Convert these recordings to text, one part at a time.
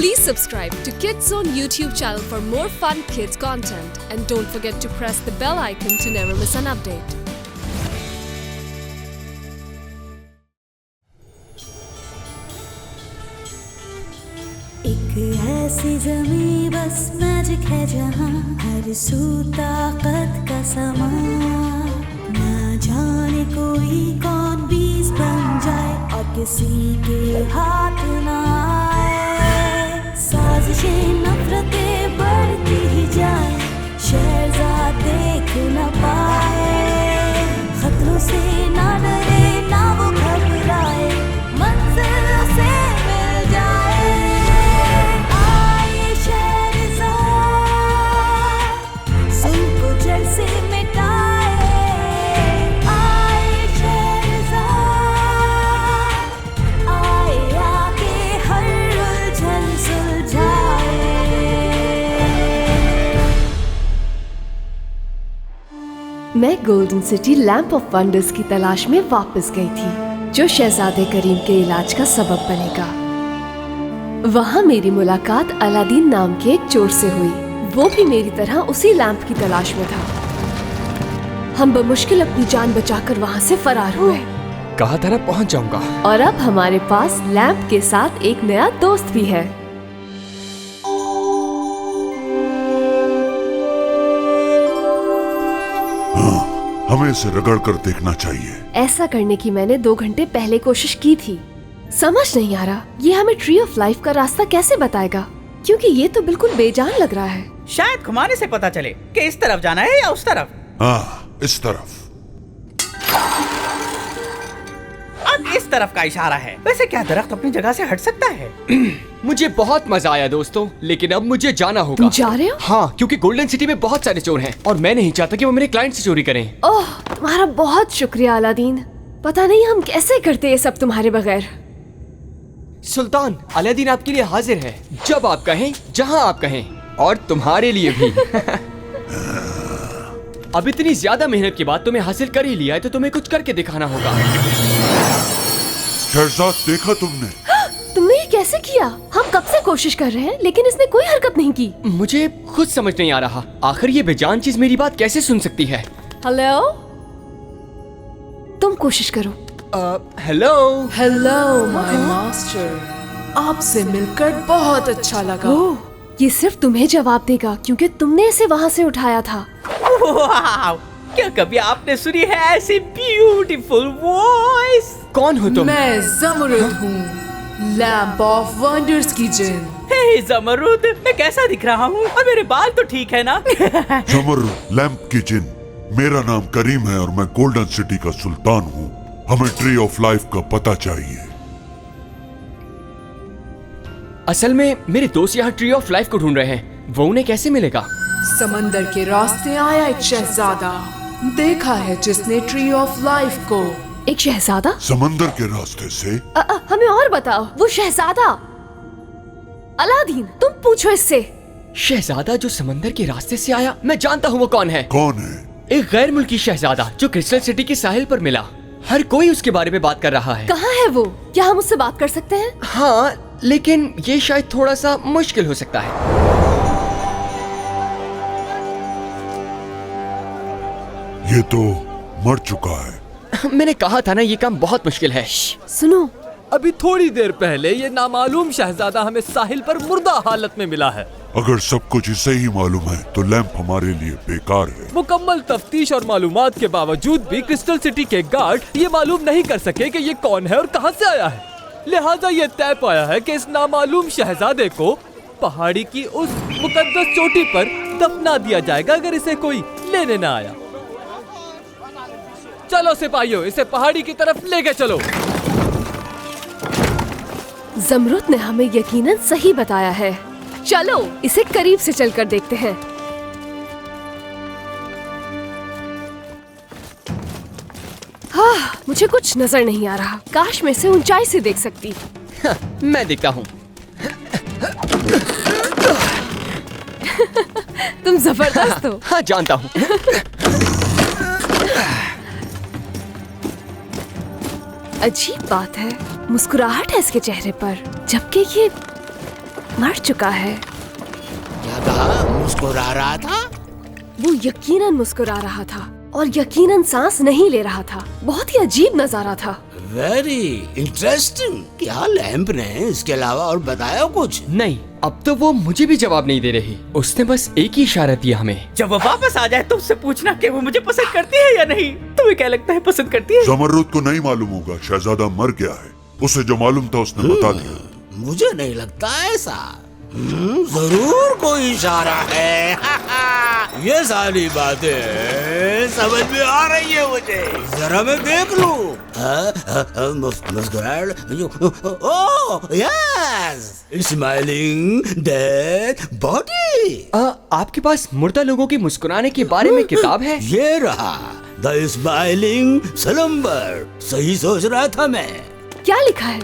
Please subscribe to Kids Zone YouTube channel for more fun kids content and don't forget to press the bell icon to never miss an update. एक ऐसी ज़मीं बस magic है जहाँ हर सू ताकत का समा, ना जाने कोई कौन बीज बन जाए और किसी के हाथ ना आए। साजिशें नफरतें बढ़ती ही जाए, शहजाद देख न पाए। खतरों से ना डरे ना वो घबराए, मंजिल से मिल जाए। आए शहजाद सुन को जड़ से मिटाए। आए शहजाद आए आके हर उलझन सुलझाए। मैं golden city lamp of wonders की तलाश में वापस गई थी, जो शहजादे करीम के इलाज का सबब बनेगा। वहाँ मेरी मुलाकात अलादीन नाम के एक चोर से हुई। वो भी मेरी तरह उसी लैंप की तलाश में था। हम बमुश्किल अपनी जान बचाकर वहाँ से फरार हुए। कहा था ना पहुँच जाऊंगा। और अब हमारे पास लैंप के साथ एक नया दोस्त भी है। हमें इसे रगड़ कर देखना चाहिए। ऐसा करने की मैंने 2 घंटे पहले कोशिश की थी। समझ नहीं आ रहा ये हमें ट्री ऑफ लाइफ का रास्ता कैसे बताएगा, क्योंकि ये तो बिल्कुल बेजान लग रहा है। शायद घुमाने से पता चले कि इस तरफ जाना है या उस तरफ। हाँ, इस तरफ। अब इस तरफ का इशारा है। वैसे क्या दरख्त अपनी जगह से हट सकता है? मुझे बहुत मजा आया दोस्तों, लेकिन अब मुझे जाना होगा। तुम जा रहे हो? हाँ, क्योंकि गोल्डन सिटी में बहुत सारे चोर हैं और मैं नहीं चाहता कि वो मेरे क्लाइंट से चोरी करें। ओह, तुम्हारा बहुत शुक्रिया अलादीन। पता नहीं हम कैसे करते ये सब तुम्हारे बगैर। सुल्तान, अलादीन आपके लिए हाजिर है। जब आप कहें, जहाँ आप कहें, और तुम्हारे लिए भी। अब इतनी ज्यादा मेहनत के बाद तुम्हें हासिल कर ही लिया है तो तुम्हें कुछ करके दिखाना होगा। शहजाद, देखा तुमने? तुमने ये कैसे किया? हम कब से कोशिश कर रहे हैं लेकिन इसने कोई हरकत नहीं की। मुझे खुद समझ नहीं आ रहा, आखिर ये बेजान चीज मेरी बात कैसे सुन सकती है। हेलो, तुम कोशिश करो। हेलो। हेलो माय मास्टर, आपसे मिलकर बहुत अच्छा लगा। ओह, ये सिर्फ तुम्हें जवाब देगा क्योंकि तुमने इसे वहाँ से उठाया था। वाव! क्या कभी आपने सुनी है ऐसी ब्यूटीफुल वॉइस? कौन हो तुम? मैं ज़मरुद हूँ, लैंप ऑफ वंडर्स की जिन। हे ज़मरुद, मैं कैसा दिख रहा हूँ? और मेरे बाल तो ठीक है ना? ज़मरुद, लैंप की जिन। मेरा नाम करीम है और मैं गोल्डन सिटी का सुल्तान हूँ। हमें ट्री ऑफ लाइफ का पता चाहिए। असल में मेरे दोस्त यहाँ ट्री ऑफ लाइफ को ढूंढ रहे हैं। वो उन्हें कैसे मिलेगा? समंदर के रास्ते आया एक शहजादा, देखा है जिसने ट्री ऑफ लाइफ को। एक शहजादा? समंदर के रास्ते से? हमें और बताओ, वो शहजादा। अलादीन, तुम पूछो इससे। शहजादा जो समंदर के रास्ते से आया, मैं जानता हूँ वो कौन है। कौन है? एक गैर मुल्की शहजादा जो क्रिस्टल सिटी के साहिल पर मिला। हर कोई उसके बारे में बात कर रहा है। कहाँ है वो? क्या हम उससे बात कर सकते हैं? हाँ, लेकिन ये शायद थोड़ा सा मुश्किल हो सकता है। ये तो मर चुका है। मैंने कहा था ना, ये काम बहुत मुश्किल है। सुनो, अभी थोड़ी देर पहले ये नामालूम शहजादा हमें साहिल पर मुर्दा हालत में मिला है। अगर सब कुछ इसे ही मालूम है तो लैंप हमारे लिए बेकार है। मुकम्मल तफ्तीश और मालूमात के बावजूद भी क्रिस्टल सिटी के गार्ड ये मालूम नहीं कर सके कि ये कौन है और कहां से आया है। लिहाजा ये तय पाया है कि इस नामालूम शहजादे को पहाड़ी की उस मुकद्दस चोटी पर दफना दिया जाएगा अगर इसे कोई लेने न आया। चलो सिपाहियों, इसे पहाड़ी की तरफ लेके चलो। ज़मरुद ने हमें यकीनन सही बताया है। चलो इसे करीब से चलकर देखते हैं। हाँ, मुझे कुछ नजर नहीं आ रहा। काश मैं इसे ऊंचाई से देख सकती। मैं देखता हूँ। तुम जबरदस्त हो। हाँ, जानता हूँ। अजीब बात है, मुस्कुराहट है इसके चेहरे पर, जबकि ये मर चुका है। क्या कहा? मुस्कुरा रहा था? वो यकीनन मुस्कुरा रहा था और यकीनन सांस नहीं ले रहा था। बहुत ही अजीब नजारा था। Very interesting. क्या लैंप ने इसके अलावा और बताया कुछ? नहीं, अब तो वो मुझे भी जवाब नहीं दे रही। उसने बस एक ही इशारा दिया हमें। जब वो वापस आ जाए तो उससे पूछना कि वो मुझे पसंद करती है या नहीं। तुम्हें क्या लगता है, पसंद करती है? जमरुद को नहीं मालूम होगा शहजादा मर गया है। उसे जो मालूम था उसने बता दिया। मुझे नहीं लगता ऐसा। जरूर कोई इशारा है। ये सारी बातें समझ में आ रही है मुझे। जरा मैं देख लूं। Oh yes, smiling dead body. आपके पास मुर्दा लोगों के मुस्कुराने के बारे में किताब है? ये रहा, द स्माइलिंग स्लम्बर। सही सोच रहा था मैं। क्या लिखा है?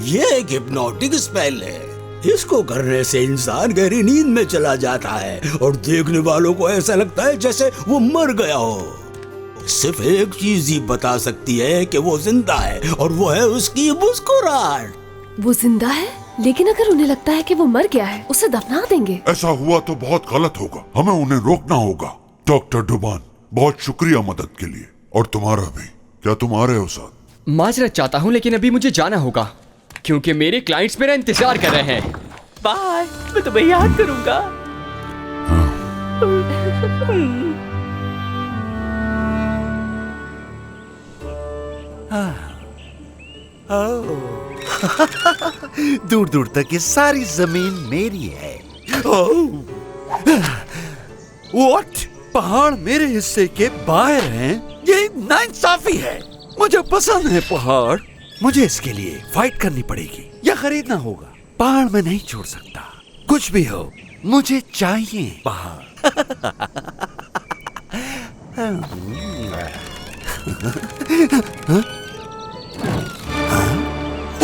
ये एक हिप्नोटिक स्पेल है। इसको करने से इंसान गहरी नींद में चला जाता है और देखने वालों को ऐसा लगता है जैसे वो मर गया हो। सिर्फ एक चीज ही बता सकती है कि वो जिंदा है और वो है उसकी मुस्कुराहट। वो जिंदा है, लेकिन अगर उन्हें लगता है कि वो मर गया है, उसे दफना देंगे। ऐसा हुआ तो बहुत गलत होगा। हमें उन्हें रोकना होगा। डॉक्टर डुबान, बहुत शुक्रिया मदद के लिए। और तुम्हारा भी। क्या तुम आ रहे हो साथ? माजरत चाहता हूँ, लेकिन अभी मुझे जाना होगा क्योंकि मेरे क्लाइंट्स मेरा इंतजार कर रहे हैं। बाय, मैं तुम्हें याद करूंगा। दूर दूर तक ये सारी जमीन मेरी है। व्हाट? पहाड़ मेरे हिस्से के बाहर हैं? ये नाइंसाफी है। मुझे पसंद है पहाड़। मुझे इसके लिए फाइट करनी पड़ेगी या खरीदना होगा। पहाड़ में नहीं छोड़ सकता। कुछ भी हो, मुझे चाहिए पहाड़।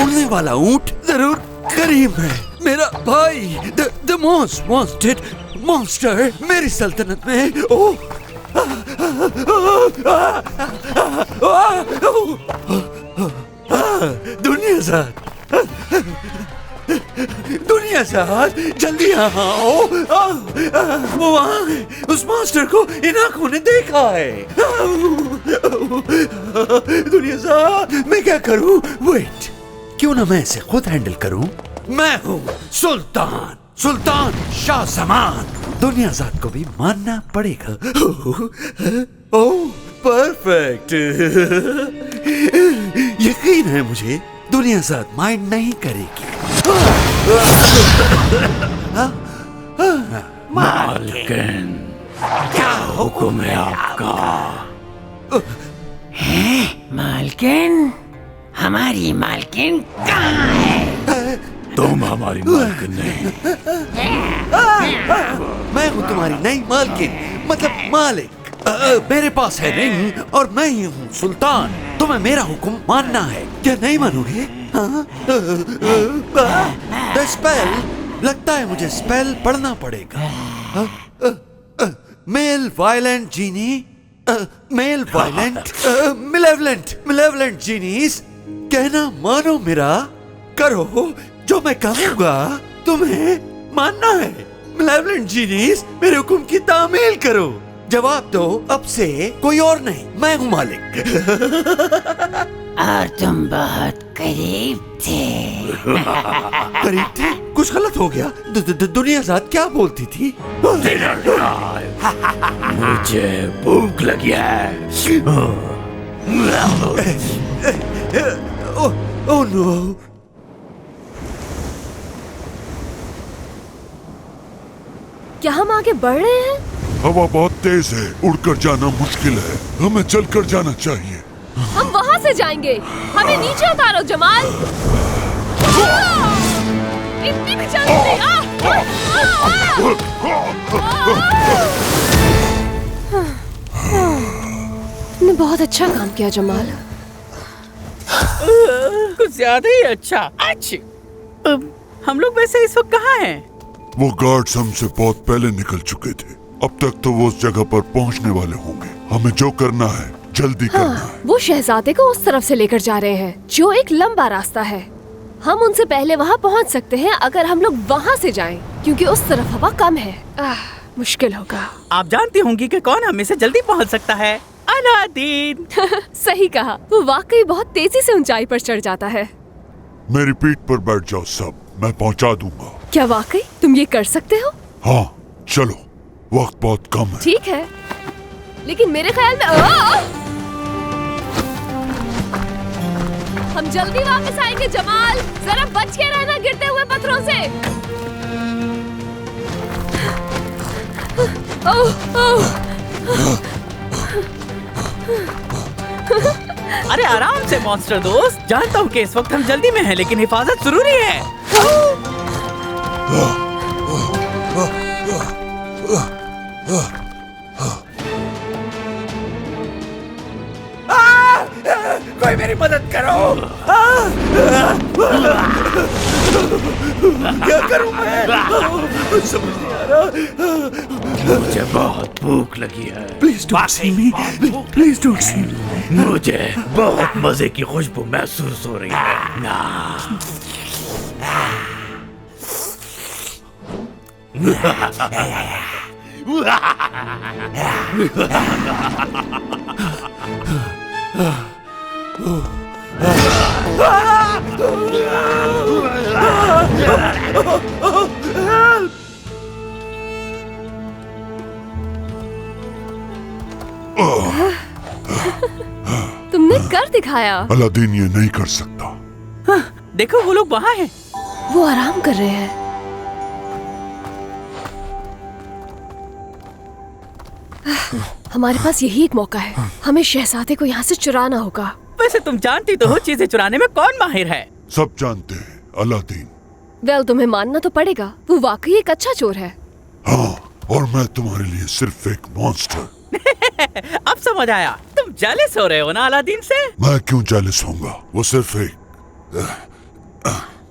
उड़ने वाला ऊंट जरूर करीम है। मेरा भाई, द मोस्ट वांटेड मॉन्स्टर मेरी सल्तनत में। ओह, दुनिया साथ जल्दी यहाँ आओ। वो वहाँ है। उस मॉन्स्टर को इन आँखों ने देखा है। दुनिया साथ, मैं क्या करूँ? वेट, क्यों ना मैं इसे खुद हैंडल करूँ? मैं हूँ सुल्तान, सुल्तान शाह जमान। दुनिया साथ को भी मानना पड़ेगा। ओह परफेक्ट। यकीन है मुझे दुनिया साथ माइंड नहीं करेगी। मालकिन, क्या हुक्म है आपका? मालकिन, हमारी मालकिन कहाँ है? तुम हमारी मालकिन नहीं। मैं हूँ तुम्हारी नई मालकिन, मतलब मालिक। मेरे पास है रिंग और मैं ही हूँ सुल्तान। तुम्हें मेरा हुक्म मानना है, क्या नहीं मानोगे? द स्पेल, लगता है मुझे स्पेल पढ़ना पड़ेगा। मेल वायलेंट जीनी, मेल वायलेंट मिलेवलेंट जीनीस। कहना मानो मेरा, करो जो मैं कहूँगा। तुम्हें मानना है। मिलेवलेंट जीनीस, मेरे हुक्म की तामील करो। जवाब दो, अब से कोई और नहीं, मैं हूँ मालिक। और तुम बहुत करीब थे। करीब थे? कुछ गलत हो गया? दुनिया साथ क्या बोलती थी? मुझे भूख लगी है। Oh no. क्या हम आगे बढ़ रहे हैं? हवा बहुत तेज है, उड़कर जाना मुश्किल है। हमें चलकर जाना चाहिए। हम वहाँ से जाएंगे। हमें नीचे उतारो जमाल। इतनी भी जल्दी नहीं। तुमने बहुत अच्छा काम किया जमाल। कुछ ज्यादा ही अच्छा। अच्छा, हम लोग वैसे इस वक्त कहाँ हैं? वो गार्ड्स हमसे बहुत पहले निकल चुके थे। अब तक तो वो उस जगह पर पहुंचने वाले होंगे। हमें जो करना है जल्दी करना है। वो शहजादे को उस तरफ से लेकर जा रहे हैं, जो एक लंबा रास्ता है। हम उनसे पहले वहाँ पहुँच सकते हैं अगर हम लोग वहाँ से जाएं, क्योंकि उस तरफ हवा कम है। मुश्किल होगा। आप जानती होंगी कि कौन हमें से जल्दी पहुंच सकता है? अलादीन। सही कहा, वो वाकई बहुत तेजी से ऊंचाई पर चढ़ जाता है। मेरी पीठ पर बैठ जाओ सब, मैं पहुंचा दूंगा। क्या वाकई तुम ये कर सकते हो? हाँ चलो, वक्त बहुत कम है। ठीक है, लेकिन मेरे ख्याल में हम जल्दी वापस आएंगे। जमाल, जरा बच के रहना गिरते हुए पत्थरों से। अरे आराम से मॉन्स्टर दोस्त, जानता हूँ कि इस वक्त हम जल्दी में हैं, लेकिन हिफाजत जरूरी है। कोई मेरी मदद करो। क्या करूं मैं? समझ नहीं आ रहा। मुझे बहुत भूख लगी है। Please don't see me, please don't see me. मुझे बहुत मजे की खुशबू महसूस हो रही है। तुमने कर दिखाया। अलादीन ये नहीं कर सकता। देखो वो लोग वहाँ हैं। वो आराम कर रहे हैं। हमारे पास यही एक मौका है। हमें शहजादे को यहाँ से चुराना होगा। वैसे तुम जानती तो हो चीजें चुराने में कौन माहिर है? सब जानते हैं, अलादीन। वेल, तुम्हें मानना तो पड़ेगा, वो वाकई एक अच्छा चोर है। हाँ, और मैं तुम्हारे लिए सिर्फ एक मॉन्स्टर। अब समझ आया, तुम जेलस हो रहे हो ना अलादीन से? मैं क्यों जेलस होऊंगा? वो सिर्फ एक।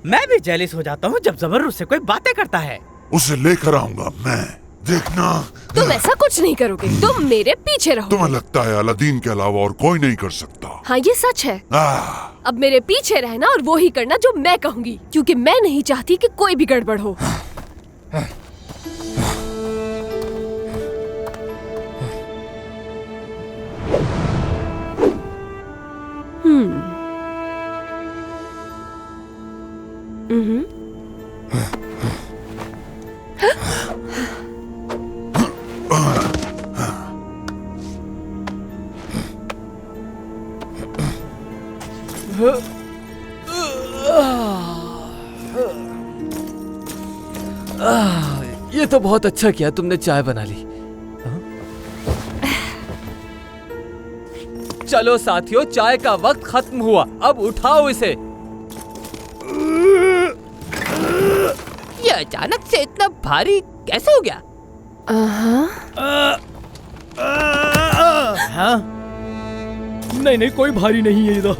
मैं भी जेलस हो जाता हूँ जब ज़मरुद से कोई बातें करता है। उसे लेकर आऊंगा मैं, देखना। तुम ऐसा कुछ नहीं करोगे, तुम मेरे पीछे रहो। तुम्हें लगता है अलादीन के अलावा और कोई नहीं कर सकता? हाँ, ये सच है। अब मेरे पीछे रहना और वो ही करना जो मैं कहूँगी, क्योंकि मैं नहीं चाहती कि कोई भी गड़बड़ हो। ये तो बहुत अच्छा किया तुमने चाय बना ली। चलो साथियों, चाय का वक्त खत्म हुआ, अब उठाओ इसे। ये अचानक से इतना भारी कैसे हो गया? हाँ? नहीं, कोई भारी नहीं है ये तो।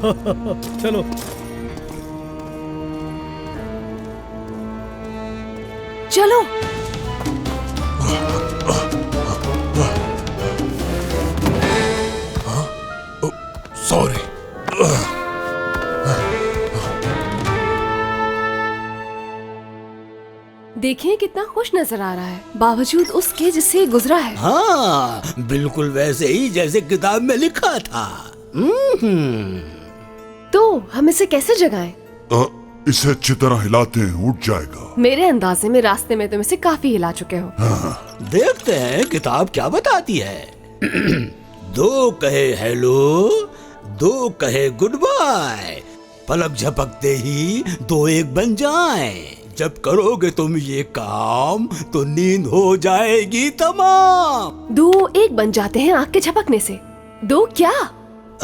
चलो। चलो। सॉरी। देखिए कितना खुश नजर आ रहा है, बावजूद उसके जिससे गुजरा है। हाँ, बिल्कुल वैसे ही जैसे किताब में लिखा था। तो हम इसे कैसे जगाएं? इसे अच्छी तरह हिलाते हैं, उठ जाएगा। मेरे अंदाजे में रास्ते में तुम इसे काफी हिला चुके हो। देखते हैं किताब क्या बताती है। दो कहे हेलो, दो कहे गुड बाय, पलक झपकते ही दो एक बन जाएं। जब करोगे तुम ये काम तो नींद हो जाएगी तमाम। दो एक बन जाते हैं आँख के झपकने से। दो क्या?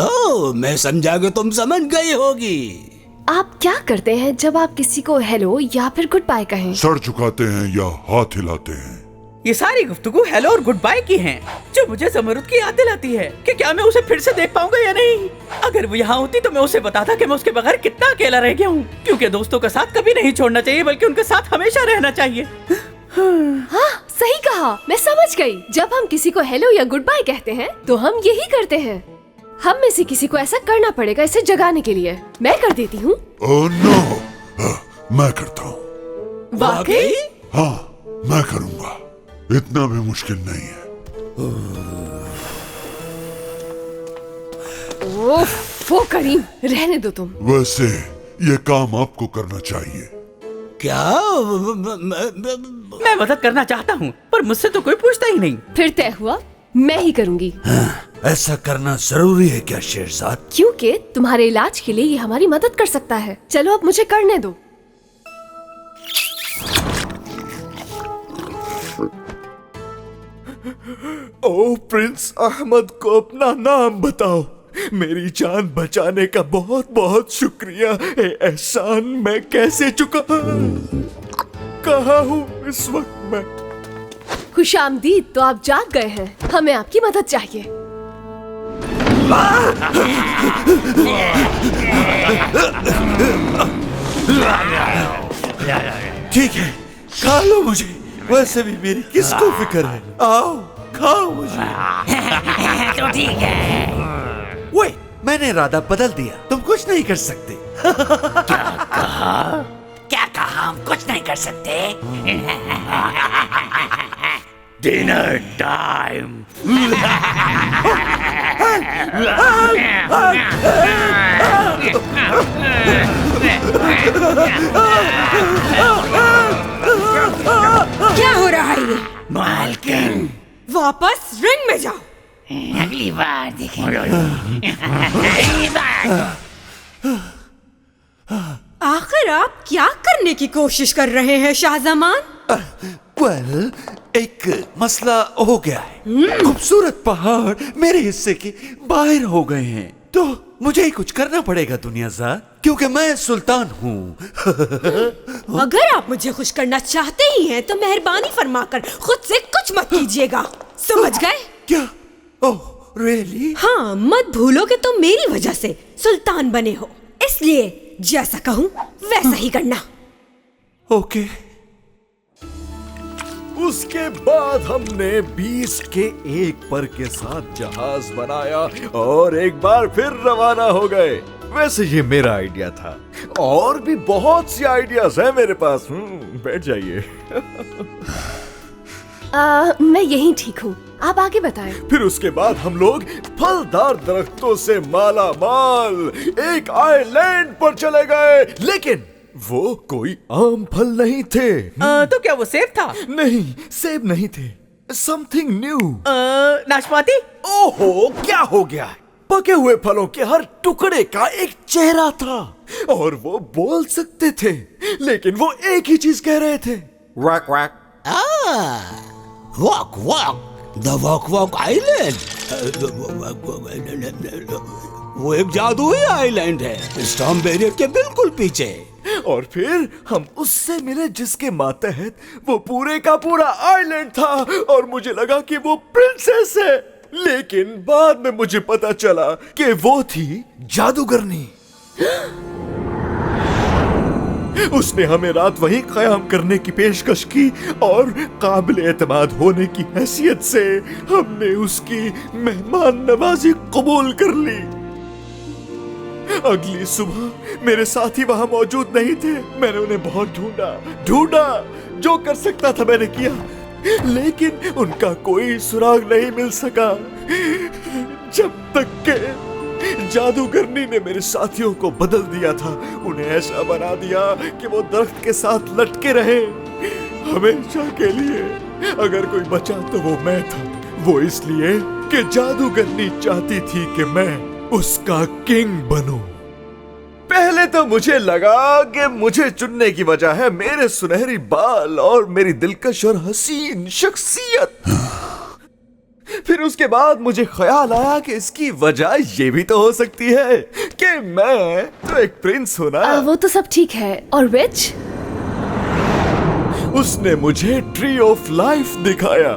ओह, मैं समझा कि तुम समझ गई होगी। आप क्या करते हैं जब आप किसी को हेलो या फिर गुड बाय कहें? सर झुकाते हैं या हाथ हिलाते हैं। ये सारी गुफ्तगू हेलो और गुड बाय की हैं, जो मुझे ज़मरुद की याद दिलाती है कि क्या मैं उसे फिर से देख पाऊंगा या नहीं। अगर वो यहाँ होती तो मैं उसे बताता कि मैं उसके बगैर कितना अकेला रह गया हूँ, क्योंकि दोस्तों का साथ कभी नहीं छोड़ना चाहिए, बल्कि उनके साथ हमेशा रहना चाहिए। हाँ, सही कहा, मैं समझ गई। जब हम किसी को हेलो या गुड बाय कहते हैं तो हम यही करते हैं। हम में से किसी को ऐसा करना पड़ेगा इसे जगाने के लिए। मैं कर देती हूँ। ओह नो, मैं करता हूँ। वाकई? हाँ, मैं करूंगा। इतना भी मुश्किल नहीं है। वो करीम, रहने दो तुम। वैसे ये काम आपको करना चाहिए। क्या? मैं मदद करना चाहता हूँ, पर मुझसे तो कोई पूछता ही नहीं। फिर तय हुआ, मैं ही करूंगी। ऐसा करना जरूरी है क्या शेरजाद? क्योंकि तुम्हारे इलाज के लिए ये हमारी मदद कर सकता है। चलो अब मुझे करने दो। ओ प्रिंस अहमद को अपना नाम बताओ। मेरी जान बचाने का बहुत बहुत शुक्रिया। एहसान मैं कैसे चुका? कहाँ हूँ इस वक्त मैं? खुशामदीद, तो आप जाग गए हैं। हमें आपकी मदद चाहिए। ठीक है, खा लो मुझे। वैसे भी मेरी किसको फिक्र है? आओ खाओ मुझे। तो ठीक है। वो मैंने इरादा बदल दिया, तुम कुछ नहीं कर सकते। क्या कहा? हम कुछ नहीं कर सकते। Dinner time. क्या हो रहा है ये? मालकिन, वापस रिंग में जाओ। अगली बार देखेंगे। अगली बार। आखिर आप क्या करने की कोशिश कर रहे हैं शाहजमान? वेल, एक मसला हो गया है। खूबसूरत पहाड़ मेरे हिस्से के बाहर हो गए हैं, तो मुझे ही कुछ करना पड़ेगा दुनियाज़ाद, क्योंकि मैं सुल्तान हूँ। अगर आप मुझे खुश करना चाहते ही हैं, तो मेहरबानी फरमाकर खुद से कुछ मत कीजिएगा। समझ गए? क्या? Oh really? हाँ, मत भूलो कि तुम मेरी वजह से सुल्तान बने हो, इसलिए जैसा कहूँ वैसा ही करना। ओके। उसके बाद हमने 20 के एक पर के साथ जहाज बनाया और एक बार फिर रवाना हो गए। वैसे ये मेरा आइडिया था, और भी बहुत सी आइडियाज हैं मेरे पास। बैठ जाइए। मैं यहीं ठीक हूँ, आप आगे बताएं। फिर उसके बाद हम लोग फलदार दरख्तों से माला माल एक आइलैंड पर चले गए, लेकिन वो कोई आम फल नहीं थे। तो क्या वो सेब था? नहीं, सेब नहीं थे। Something new. नाशपाती? ओहो, क्या हो गया? पके हुए फलों के हर टुकड़े का एक चेहरा था, और वो बोल सकते थे, लेकिन वो एक ही चीज कह रहे थे, walk walk. Walk walk, the walk walk island. वो एक जादुई आइलैंड है, स्टॉर्म बैरियर के बिल्कुल पीछे। और फिर हम उससे मिले जिसके मातहत वो पूरे का पूरा आइलैंड था, और मुझे लगा कि वो प्रिंसेस है, लेकिन बाद में मुझे पता चला कि वो थी जादूगरनी। उसने हमें रात वहीं क़याम करने की पेशकश की, और काबिल एतमाद होने की हैसियत से हमने उसकी मेहमान नवाजी कबूल कर ली। अगली सुबह मेरे साथी वहां मौजूद नहीं थे। मैंने उन्हें बहुत ढूंढा, जो कर सकता था मैंने किया, लेकिन उनका कोई सुराग नहीं मिल सका, जब तक के जादूगरनी ने मेरे साथियों को बदल दिया था। उन्हें ऐसा बना दिया कि वो दरख्त के साथ लटके रहे हमेशा के लिए। अगर कोई बचा तो वो मैं था, वो इसलिए कि जादूगरनी चाहती थी कि मैं उसका किंग बनूं। पहले तो मुझे लगा कि मुझे चुनने की वजह है मेरे सुनहरी बाल और मेरी दिलकश और हसीन शख्सियत। फिर उसके बाद मुझे ख्याल आया कि इसकी वजह ये भी तो हो सकती है कि मैं तो एक प्रिंस हूं ना। वो तो सब ठीक है, और विच? उसने मुझे ट्री ऑफ लाइफ दिखाया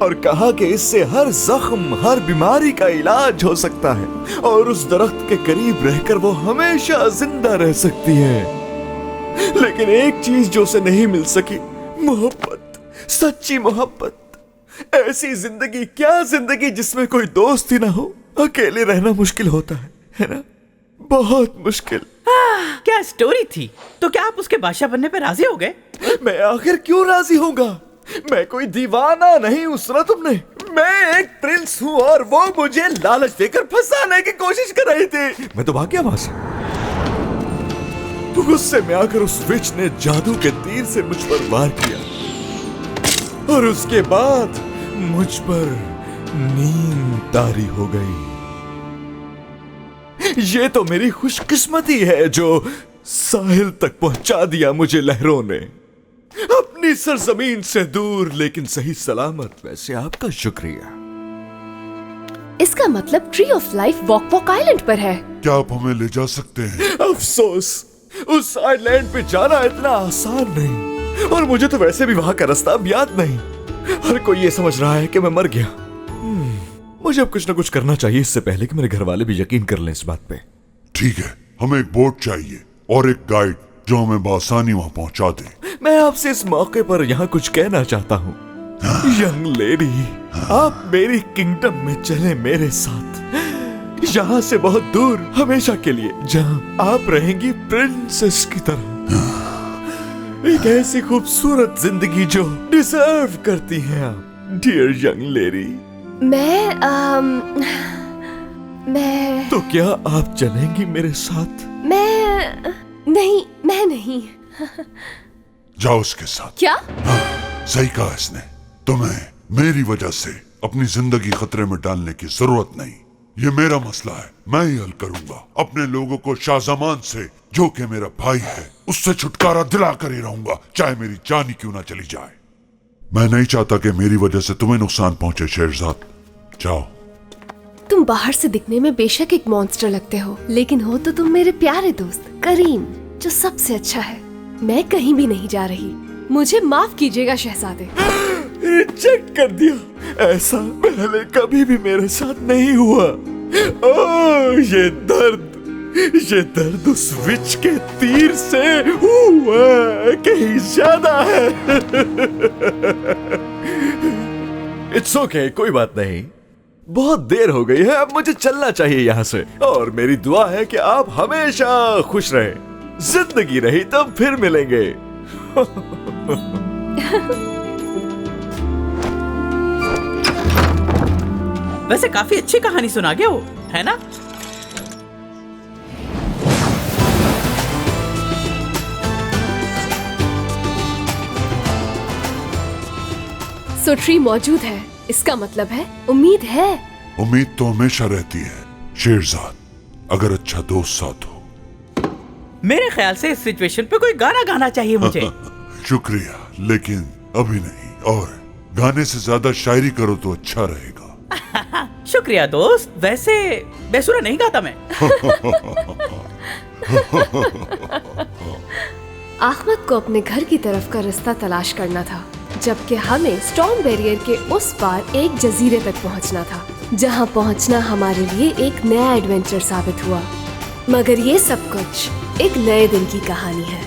और कहा कि इससे हर जख्म, हर बीमारी का इलाज हो सकता है, और उस दरख्त के करीब रहकर वो हमेशा जिंदा रह सकती है। लेकिन एक चीज जो उसे नहीं मिल सकी, मोहब्बत, सच्ची मोहब्बत। ऐसी जिंदगी, क्या जिंदगी जिसमें कोई दोस्त ही ना हो। अकेले रहना मुश्किल होता है ना? बहुत मुश्किल। क्या स्टोरी थी। तो क्या आप उसके बादशाह बनने पे राजी हो गए? मैं आखिर क्यों राजी होऊंगा? मैं कोई दीवाना नहीं हूँ, सुना तुमने? मैं एक प्रिंस हूँ और वो मुझे लालच देकर फंसाने की कोशिश कर रही थी। मैं तो भाग गया वहां से। गुस्से में आकर उस विच ने जादू के तीर से मुझ पर वार किया और उसके बाद मुझ पर नींद तारी हो गई। ये तो मेरी खुशकिस्मती है जो साहिल तक पहुंचा दिया मुझे लहरों ने, अपनी सरजमीन से दूर लेकिन सही सलामत। वैसे आपका शुक्रिया। इसका मतलब tree of life walk walk island पर है। क्या आप हमें ले जा सकते हैं? अफसोस, उस आइलैंड पे जाना इतना आसान नहीं और मुझे तो वैसे भी वहां का रास्ता अब याद नहीं। हर कोई ये समझ रहा है कि मैं मर गया। मुझे अब कुछ ना कुछ करना चाहिए इससे पहले कि मेरे घर वाले भी यकीन कर लें इस बात पे। ठीक है, हमें एक बोट चाहिए और एक गाइड जो हमें बआसानी वहां पहुंचा दे। मैं आपसे इस मौके पर यहाँ कुछ कहना चाहता हूँ। यंग लेडी, आप मेरी किंगडम में चले मेरे साथ, यहाँ से बहुत दूर, हमेशा के लिए, जहाँ आप रहेंगी प्रिंसेस की तरह। एक ऐसी खूबसूरत जिंदगी जो डिजर्व करती हैं आप, डियर यंग लेडी। मैं तो क्या आप चलेंगी मेरे साथ? मैं नहीं। जाओ उसके साथ। क्या? हाँ, सही कहा इसने। तुम्हें मेरी वजह से अपनी जिंदगी खतरे में डालने की जरूरत नहीं। ये मेरा मसला है, मैं ही हल करूंगा। अपने लोगों को शाहजमान से, जो कि मेरा भाई है, उससे छुटकारा दिला कर ही रहूंगा, चाहे मेरी जान ही क्यों ना चली जाए। मैं नहीं चाहता कि मेरी वजह से तुम्हें नुकसान पहुंचे शेरजाद। जाओ। तुम बाहर से दिखने में बेशक एक मॉन्स्टर लगते हो, लेकिन हो तो तुम मेरे प्यारे दोस्त करीम, जो सबसे अच्छा है। मैं कहीं भी नहीं जा रही। मुझे माफ कीजिएगा शहजादे। रिजेक्ट कर दिया। ऐसा पहले कभी भी मेरे साथ नहीं हुआ। ओह, ये दर्द उस विच के तीर से हुआ कहीं ज्यादा है। इट्स ओके, कोई बात नहीं। बहुत देर हो गई है, अब मुझे चलना चाहिए यहाँ से। और मेरी दुआ है कि आप हमेशा खुश रहें। जिंदगी रही तब फिर मिलेंगे। वैसे काफी अच्छी कहानी सुना गया हो, है ना? सो ट्री मौजूद है, इसका मतलब है उम्मीद है। उम्मीद तो हमेशा रहती है शेरजाद, अगर अच्छा दोस्त साथ हो। मेरे ख्याल से इस सिचुएशन पे कोई गाना गाना चाहिए मुझे। शुक्रिया, लेकिन अभी नहीं, और गाने से ज्यादा शायरी करो तो अच्छा रहेगा। शुक्रिया दोस्त, वैसे बेसुरा नहीं गाता मैं। अहमद को अपने घर की तरफ का रास्ता तलाश करना था, जबकि हमें स्टॉर्म बैरियर के उस पार एक जजीरे तक पहुंचना था, जहां पहुंचना हमारे लिए एक नया एडवेंचर साबित हुआ। मगर ये सब कुछ एक नए दिन की कहानी है।